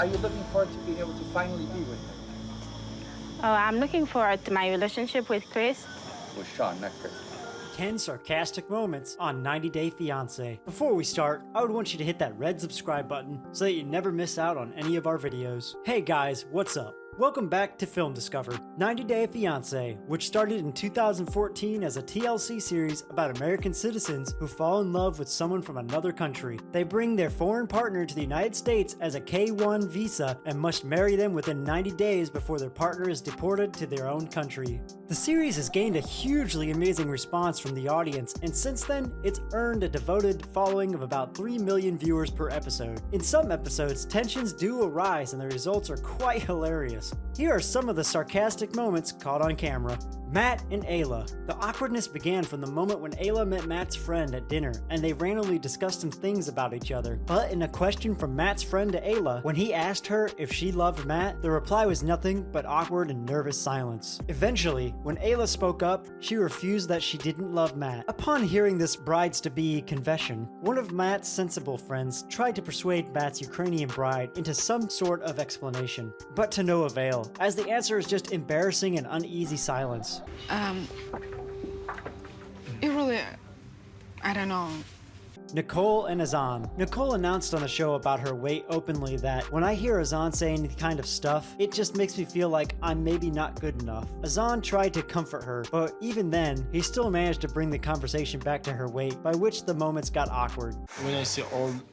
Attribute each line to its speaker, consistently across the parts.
Speaker 1: are you looking forward to being able to finally be with him?
Speaker 2: Oh, I'm looking forward to my relationship with Chris.
Speaker 1: With Sean, not Chris.
Speaker 3: 10 sarcastic moments on 90 Day Fiancé. Before we start, I would want you to hit that red subscribe button so that you never miss out on any of our videos. Hey guys, what's up? Welcome back to Film Discover. 90 Day Fiancé, which started in 2014 as a TLC series about American citizens who fall in love with someone from another country. They bring their foreign partner to the United States as a K-1 visa and must marry them within 90 days before their partner is deported to their own country. The series has gained a hugely amazing response from the audience, and since then, it's earned a devoted following of about 3 million viewers per episode. In some episodes, tensions do arise and the results are quite hilarious. Here are some of the sarcastic moments caught on camera. Matt and Ayla. The awkwardness began from the moment when Ayla met Matt's friend at dinner, and they randomly discussed some things about each other. But in a question from Matt's friend to Ayla, when he asked her if she loved Matt, the reply was nothing but awkward and nervous silence. Eventually, when Ayla spoke up, she refused that she didn't love Matt. Upon hearing this bride's-to-be confession, one of Matt's sensible friends tried to persuade Matt's Ukrainian bride into some sort of explanation, but to no avail, as the answer is just embarrassing and uneasy silence.
Speaker 4: It really, I don't know.
Speaker 3: Nicole and Azan. Nicole announced on the show about her weight openly that, when I hear Azan say any kind of stuff, it just makes me feel like I'm maybe not good enough. Azan tried to comfort her, but even then, he still managed to bring the conversation back to her weight, by which the moments got awkward.
Speaker 5: When I see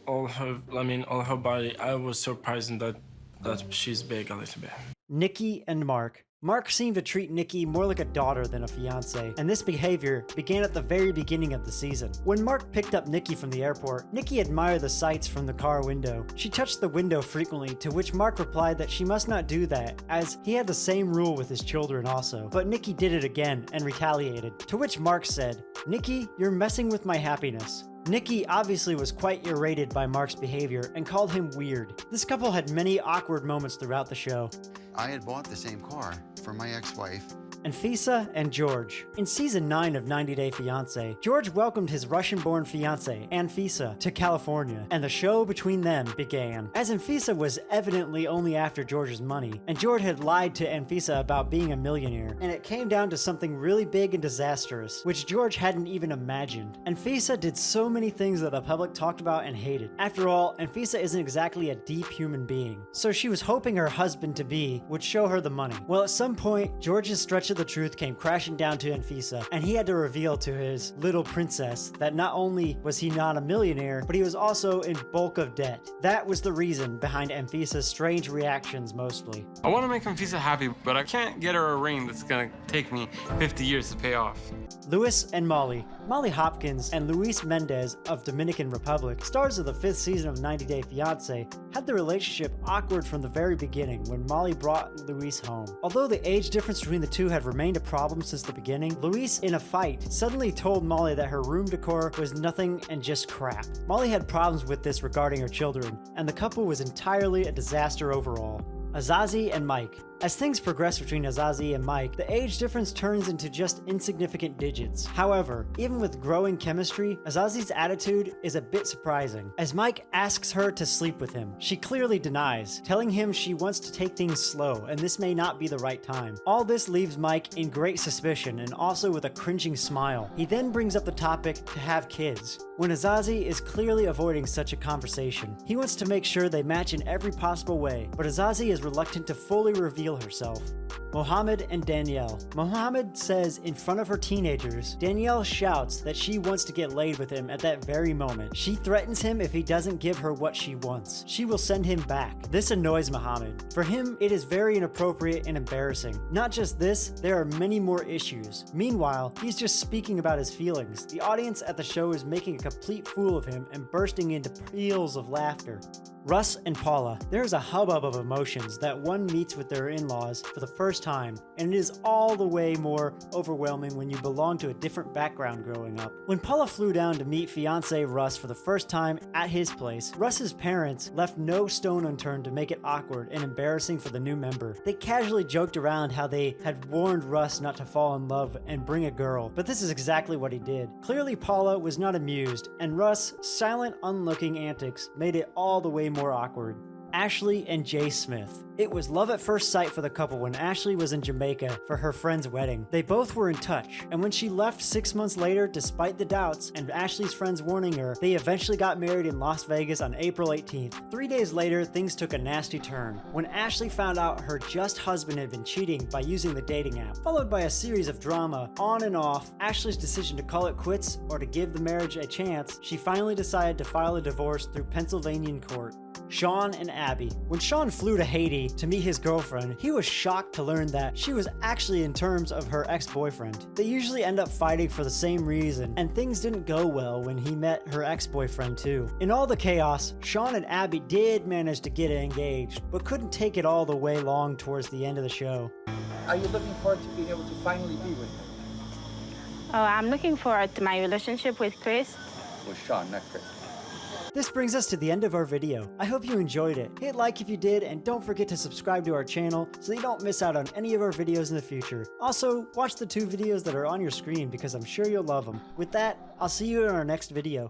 Speaker 5: all her body, I was surprised that she's big a little bit.
Speaker 3: Nikki and Mark. Mark seemed to treat Nikki more like a daughter than a fiancé, and this behavior began at the very beginning of the season. When Mark picked up Nikki from the airport, Nikki admired the sights from the car window. She touched the window frequently, to which Mark replied that she must not do that, as he had the same rule with his children also. But Nikki did it again and retaliated, to which Mark said, "Nikki, you're messing with my happiness." Nikki obviously was quite irritated by Mark's behavior and called him weird. This couple had many awkward moments throughout the show.
Speaker 6: I had bought the same car for my ex-wife.
Speaker 3: Anfisa and George. In season 9 of 90 Day Fiancé, George welcomed his Russian-born fiancée, Anfisa, to California, and the show between them began. As Anfisa was evidently only after George's money, and George had lied to Anfisa about being a millionaire, and it came down to something really big and disastrous, which George hadn't even imagined. Anfisa did so many things that the public talked about and hated. After all, Anfisa isn't exactly a deep human being, so she was hoping her husband-to-be would show her the money. Well, at some point, George's stretch of the truth came crashing down to Anfisa, and he had to reveal to his little princess that not only was he not a millionaire, but he was also in bulk of debt. That was the reason behind Anfisa's strange reactions mostly.
Speaker 7: I want to make Anfisa happy, but I can't get her a ring that's gonna take me 50 years to pay off.
Speaker 3: Louis and Molly. Molly Hopkins and Luis Mendez of Dominican Republic, stars of the 5th season of 90 Day Fiancé, had the relationship awkward from the very beginning when Molly brought Luis home. Although the age difference between the two had remained a problem since the beginning, Luis, in a fight, suddenly told Molly that her room decor was nothing and just crap. Molly had problems with this regarding her children, and the couple was entirely a disaster overall. Azazi and Mike. As things progress between Azazi and Mike, the age difference turns into just insignificant digits. However, even with growing chemistry, Azazi's attitude is a bit surprising. As Mike asks her to sleep with him, she clearly denies, telling him she wants to take things slow and this may not be the right time. All this leaves Mike in great suspicion and also with a cringing smile. He then brings up the topic to have kids, when Azazi is clearly avoiding such a conversation. He wants to make sure they match in every possible way, but Azazi is reluctant to fully reveal herself. Mohammed and Danielle. Mohammed says in front of her teenagers, Danielle shouts that she wants to get laid with him at that very moment. She threatens him if he doesn't give her what she wants. She will send him back. This annoys Mohammed. For him, it is very inappropriate and embarrassing. Not just this, there are many more issues. Meanwhile, he's just speaking about his feelings. The audience at the show is making a complete fool of him and bursting into peals of laughter. Russ and Paula. There is a hubbub of emotions that one meets with their in-laws for the first time, and it is all the way more overwhelming when you belong to a different background growing up. When Paula flew down to meet fiancé Russ for the first time at his place, Russ's parents left no stone unturned to make it awkward and embarrassing for the new member. They casually joked around how they had warned Russ not to fall in love and bring a girl, but this is exactly what he did. Clearly Paula was not amused, and Russ' silent, unlooking antics made it all the way more awkward. Ashley and Jay Smith. It was love at first sight for the couple when Ashley was in Jamaica for her friend's wedding. They both were in touch, and when she left 6 months later, despite the doubts and Ashley's friends warning her, they eventually got married in Las Vegas on April 18th. 3 days later, things took a nasty turn when Ashley found out her just husband had been cheating by using the dating app. Followed by a series of drama on and off, Ashley's decision to call it quits or to give the marriage a chance, she finally decided to file a divorce through Pennsylvania court. Sean and Abby. When Sean flew to Haiti to meet his girlfriend, he was shocked to learn that she was actually in terms of her ex-boyfriend. They usually end up fighting for the same reason, and things didn't go well when he met her ex-boyfriend too. In all the chaos, Sean and Abby did manage to get engaged, but couldn't take it all the way long towards the end of the show.
Speaker 1: Are you looking forward to being able to finally be with him?
Speaker 2: Oh, I'm looking forward to my relationship with Chris.
Speaker 1: With Sean, not Chris.
Speaker 3: This brings us to the end of our video. I hope you enjoyed it. Hit like if you did, and don't forget to subscribe to our channel so you don't miss out on any of our videos in the future. Also, watch the 2 videos that are on your screen because I'm sure you'll love them. With that, I'll see you in our next video.